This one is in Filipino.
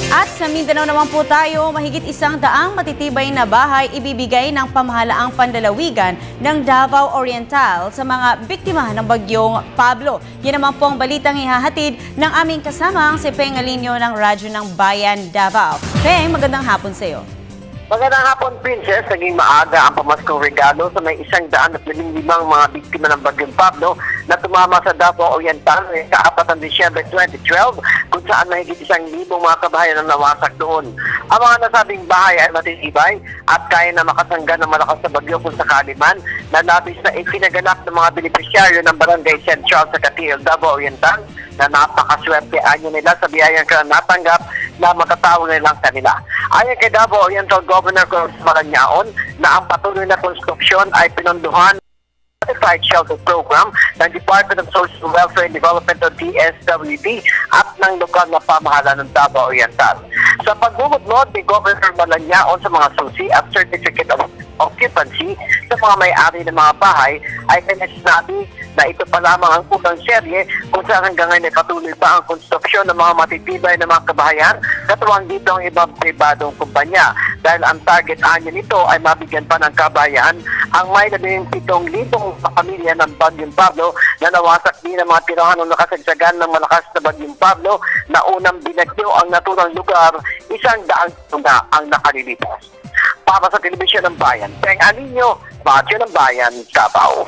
At sa Mindanao naman po tayo, mahigit 100 matitibay na bahay ibibigay ng pamahalaang pandalawigan ng Davao Oriental sa mga biktima ng bagyong Pablo. Yan naman po ang balitang ihahatid ng aming kasamang si Peng Alinio ng Radyo ng Bayan, Davao. Peng, magandang hapon sa iyo. Magandang hapon, Princess. Naging maaga ang pamaskong regalo sa may 115 mga biktima ng bagyong Pablo na tumama sa Davao Oriental noong sa-4 ng Disyembre 2012 kung saan mahigit 1,000 mga kabahayan ang nawasak doon. Ang mga nasabing bahay ay matitibay at kaya na makasangga ng malakas na bagyo kung sakali man na labis na ipinaganap ng mga benepisyaryo ng Barangay Central sa Katiil, Davao Oriental na napakaswerte anyo nila sa biyayang natanggap na matatawag nilang kanila. Ayon kay Davao Oriental Governor Carlos Maranyaon na ang patuloy na konstruksyon ay pinunduhan Certified Shelter Program ng Department of Social Welfare and Development o DSWD at ng lokal na pamahalaan ng Davao Oriental. Sa pagbubudlod ni Governor Maranyaon sa mga susi at Certificate of Occupancy sa mga may-ari ng mga bahay ay sinasabi na ito pa lamang ang unang serye kung saan hanggang ngayon ay patuloy pa ang konstruksyon ng mga matitibay na mga kabahayan katuwang dito ang ibang pribadong kumpanya dahil ang target anyo nito ay mabigyan pa ng kabahayan ang may 17,000 pamilya ng Bagyong Pablo na nawasak din ng mga tirahan ng nakasagsagan ng malakas na Bagyong Pablo na unang binagyo ang naturang lugar 100 na ang nakalilipas. Para sa Telebisyon ng Bayan, Peng Alinio, Radyo ng Bayan, Davao.